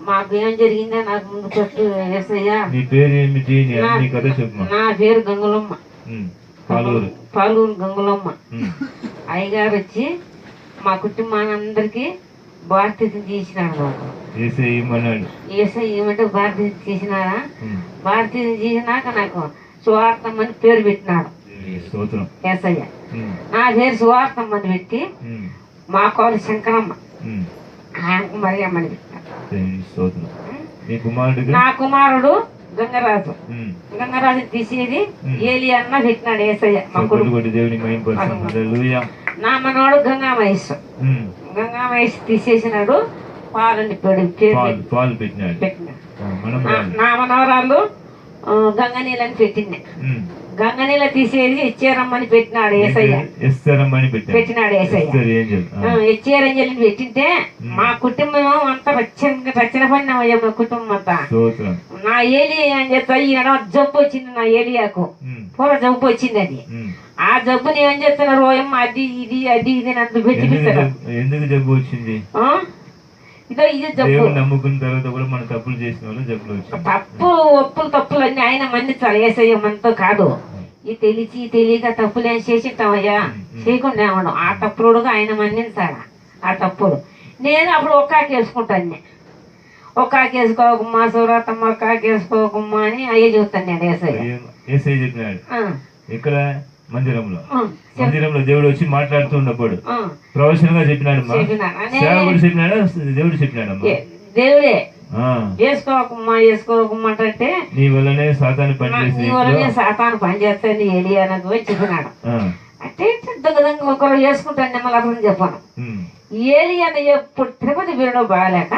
మాకు ఏం జరిగిందో నాకు ముందు చెప్పు యేసయ్యా. నీ పేరు ఏమిటి? నీ కథ చెప్పు. నా పేరు గంగులమ్మ, పాలూరు గంగులమ్మ. అయ్యగారు వచ్చి మా కుటుంబానందరికి బాప్తిజం చేసినాడు. మాకు యేసయ్య ఏమంటే బాప్తిజం చేసినారా? బాప్తిజం చేసినాక నాకు సువార్తమ్మ అని పేరు పెట్టినాడు యేసయ్య. నా పేరు సువార్తమ్మ అని పెట్టి మా కోరి శంకరమ్మ ఆయనకు మరియమ్మ అని పెట్టినాడు. నా కుమారుడు గంగరాజు, గంగరాజు తీసేది ఏలి అన్న పెట్టినాడు యేసయ్య. మా కొడుకు నా మనవాడు గంగా మహేష్, గంగా మహేష్ తీసేసినాడు. పాలని పెట్టినాడు. నా మనవరాలు గంగనీళ్ళని పెట్టింది. గంగనీళ్ళ తీసేది ఇచ్చేరమ్మని పెట్టినాడు యేసయ్య. పెట్టినాడు యేసయ్య. ఇచ్చేరంజలిని పెట్టింటే మా కుటుంబం అంతా రచన పడినామయ్యా. మా కుటుంబం అంతా నా ఏలి అని చెప్తా ఈయన జబ్బు వచ్చింది. నా ఏలియాకు పూర జబ్బు వచ్చింది. అది ఆ జబ్బుని ఏం చేస్తున్నారు రోయమ్మ అది ఇది అది ఇది నన్ను పెట్టిస్తారు. ఎందుకు జబ్బు వచ్చింది? ఇదో ఇది జబ్బు. నమ్ముకున్న తర్వాత కూడా మన తప్పులు చేసిన వాళ్ళు జబ్బులు వచ్చాయి. తప్పులు అన్ని ఆయన మన్నించాలి. యేసయ్య మనతో కాదు. ఈ తెలియక తప్పులు ఏం చేసింటామయ్యా, చేయకుండా ఏమన్నా ఆ తప్పుడుగా ఆయన మన్నించాలా ఆ తప్పులు. నేను అప్పుడు ఒక్కాకి వేసుకుంటాను. ఒక్కాకి వేసుకోకమ్మా సూరతమ్మ ఒక్కాకి వేసుకోకమ్మా అని అయ్యే చెబుతాను నేను. యేసయ్య చెప్పినాడు. ఇక్కడ మందిరంలో దేవుడు వచ్చి మాట్లాడుతూ ఉన్నప్పుడు ప్రవచనంగా చెప్పినాడు. చెప్పినాడా దేవుడు చెప్పినాడమ్మా? దేవుడే వేసుకోకమ్మా వేసుకోకమ్మంటే నీ వల్లనే సాతాను పనిచేస్తాను ఏలియానకు చెప్పినాడు. అంటే దగ్గర ఒకరు వేసుకుంటాను మళ్ళీ అప్పుడు చెప్పాను. ఏలియాన ఎప్పుడు తిరుపతి వీరడం బాగాలేక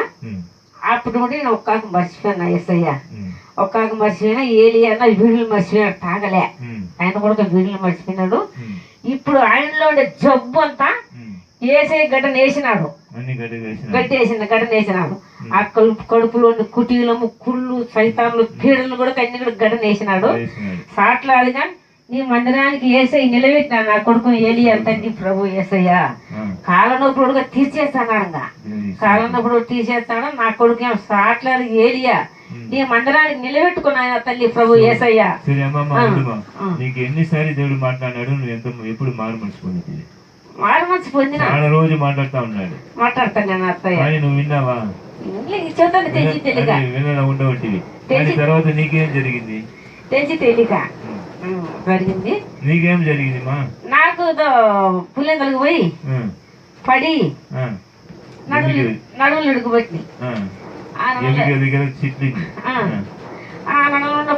అప్పుడు నేను ఒక్కాకు మర్చిపోయినా యేసయ్య. ఒక్కాకు మర్చిపోయినా ఏలియాన వీడులు మర్చిపోయినాడు. తాగలే ఆయన కూడా వీడులు మర్చిపోయినాడు. ఇప్పుడు ఆయనలో ఉండే జబ్బు అంతా యేసయ్య గడ్డను వేసినాడు. గడ్డ వేసినాడు. ఆ కడుపులో కుటీలము కుళ్ళు సైతాన్లు పీడలు కూడా అన్ని కూడా గడ్డను వేసినాడు. సాట్లాదిగా నీ మందిరానికి యేసయ్య నిలబెట్టినాడు. నా కొడుకు ఏలియా తండ్రి ప్రభు యేసయ్య కాలనొప్పుడుగా తీసేస్తాడు. కాలనొప్పుడు తీసేస్తాడు. నా కొడుకు ఏమో సాట్లాది ఏలియా నీ మందిరానికి నిలబెట్టుకున్నా తల్లి ప్రభు యేసయ్య. నీకు ఎన్నిసార్లు దేవుడు మాట్లాడాడు? నువ్వు ఎంత ఎప్పుడు మారు మనసు పొందిన రోజు మాట్లాడుతా ఉన్నాడు. మాట్లాడతాను నేను అత్తయ్య. నువ్వు విన్నావా? ఉండవట్టివి. తర్వాత నీకేం జరిగింది? తెలియక జరిగింది. నీకేం జరిగింది మా? నాకు పుల్లెందలకు పోయి పడి నడుములు ఇడుకుబట్టి ఆ నడుములో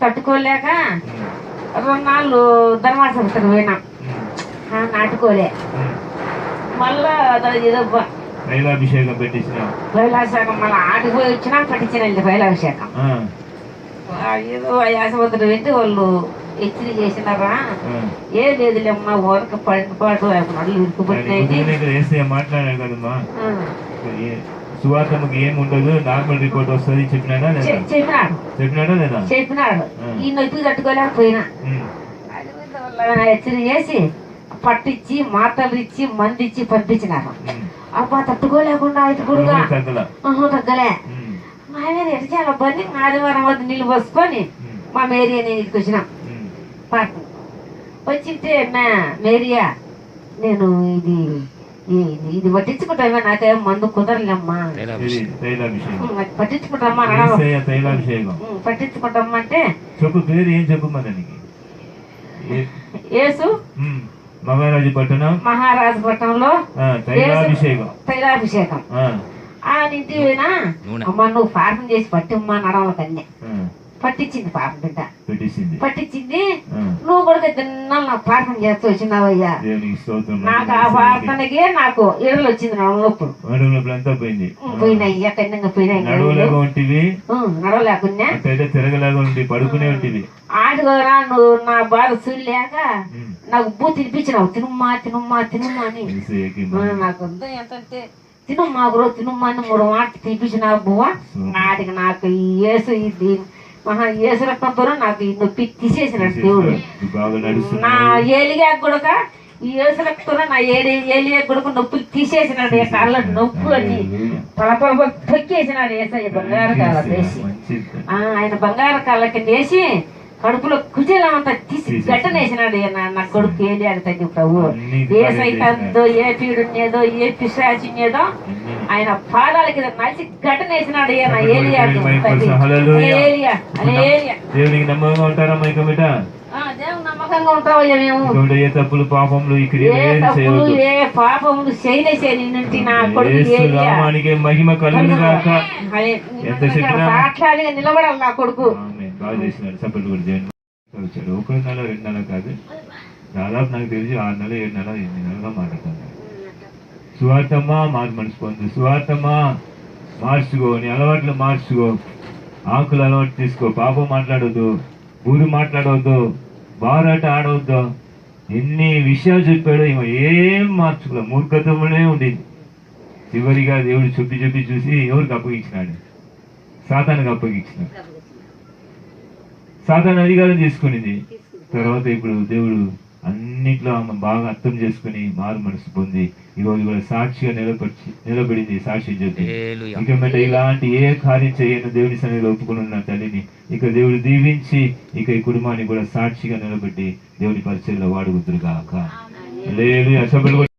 తట్టుకోలేక 2 నాళ్ళు ధర్మాసపత్రికి పోయినా. నాటుకోలే మళ్ళా తైలాభిషేకం పెట్టించిన తైలాభిషేకం మళ్ళీ ఆడిపోయి వచ్చినా పట్టించిన తైలాభిషేకం. ఏదో ఆసుపత్రి పెట్టి వాళ్ళు హెచ్చరిక చేసినారా? ఏ లేదులేమ్మా ఊరక పడిపాటు నడులు ఇరుకుబట్టి మాట్లాడాడు కదమ్మా. సువార్తమ్మకి ఏమి ఉండదు, నార్మల్ రిపోర్ట్ వస్తుంది చెప్పినాడా? చెప్పినాడా లేదా? చెప్పినాడు. ఈ నొప్పి తట్టుకోలేకపోయినా హెచ్చరిక చేసి పట్టించి మాటలు ఇచ్చి మంది ఇచ్చి పంపించినారు. అబ్బా తట్టుకోలేకుండా అయితే కూడా తగ్గలే. మా మీద ఎట్లా బండి ఆదివారం వద్ద నీళ్ళు పోసుకొని మా మేరియా నేను ఇంటికి వచ్చినాం. వచ్చింటే మేరియా నేను ఇది పట్టించుకుంటామా, నాకేం మందు కుదరలేమ్మా, పట్టించుకుంటామా పట్టించుకుంటామా అంటే యేసు మహారాజపట్నంలో తైలాభిషేకం ఆ ఇంటి పోయినా అమ్మ నువ్వు ప్రార్థన చేసి పట్టిమ్మా నడవలకన్నీ పట్టించింది. పాప బిడ్డ పట్టించింది. నువ్వు కూడా తిన్నాళ్ళు నాకు ప్రార్థన చేస్తూ వచ్చినావయ్యా. నాకు ఆ ప్రార్థనకే నాకు ఏళ్ళు వచ్చింది. నడుములప్పుడు పోయినాయి కన్నంగా పోయినాయి. నడవలేకున్నా ఆడుకోరా నువ్వు నా బాధ చూడలేక నాకు బూ తినిపించినావు. తినుమ్మా తినుమ్మా తినుమ్మా అని నాకు ఎంతంటే తినుమ్మా గురు తినుమ్మా అని 3 మాటలు తినిపించినావు బువ్వ. నాటికి నాకు యేసు ఇది యేసు రక్తంతో నాకు ఈ నొప్పి తీసేసినాడు దేవుడు. నా ఏలిగా కూడా ఈ యేసులతో నా ఏలియా కొడుకు నొప్పులు తీసేసినాడు, కాళ్ళ నొప్పు అని పల తొక్కేసినాడు ఏసయ్య బంగారు కాళ్ళ వేసి. ఆయన బంగారు కాళ్ళ కింద వేసి కడుపులో కుచేలమంతా తీసి గట్టనేసినాడు నా కొడుకు ఏలియా తగ్గి ప్రభు. ఏ సైతందో ఏ పీడున్నేదో ఏ పిశాచిన్నేదో ఆయన పాదాల కింద నలిసి గట్టనేసినాడు ఏలియా. దేవునికి నమ్మకంగా ఉంటారా మైక బిడ్డ? దేవుని నమ్మకంగా ఉంటావయ్యా మేము. ఏ తప్పులు పాపములు ఏ పాపములు చేయలేసేది నా కొడుకు నామానికి మహిమ కలుగును గాక. ఎంత సాక్షాత్గా నిలబడాలి నా కొడుకు. బాగా చేసినాడు. సపోర్ట్ కూడా చేయండి. వచ్చాడు 1 నెల 2 నెలలు కాదు, దాదాపు నాకు తెలిసి 6 నెలలు 7 నెలలు 8 నెలలుగా మాట్లాడుతున్నాడు. సువార్తమ్మా మారు మనసు పొందు, సువార్తమ్మా మార్చుకో, నీ అలవాట్లు మార్చుకో, ఆకులు అలవాటు తీసుకో, పాపం మాట్లాడవద్దు, ఊరు మాట్లాడవద్దు, బారాట ఆడవద్దు, ఎన్ని విషయాలు చెప్పాడో ఈమె ఏం మార్చుకోలే, మూర్ఖత్వంలోనే ఉండేది. చివరిగా దేవుడు చెప్పి చూసి ఎవరికి అప్పగించినాడు? సాతానుకి అప్పగించినాడు. సాతాను అధికారం తీసుకునింది. తర్వాత ఇప్పుడు దేవుడు అన్నిట్లో ఆమె బాగా అర్థం చేసుకుని మారు మనసు పొంది ఈ రోజు కూడా సాక్షిగా నిలబడింది. సాక్షి చెప్పి ఇక మీద ఇలాంటి ఏ కార్యం చేయను దేవుని సన్నిధిలో ఒప్పుకుని ఉన్న తల్లిని ఇక దేవుడు దీవించి ఇక ఈ కుటుంబాన్ని కూడా సాక్షిగా నిలబెట్టి దేవుని పరిచయంలో వాడుకుంటురు కాక. లేదు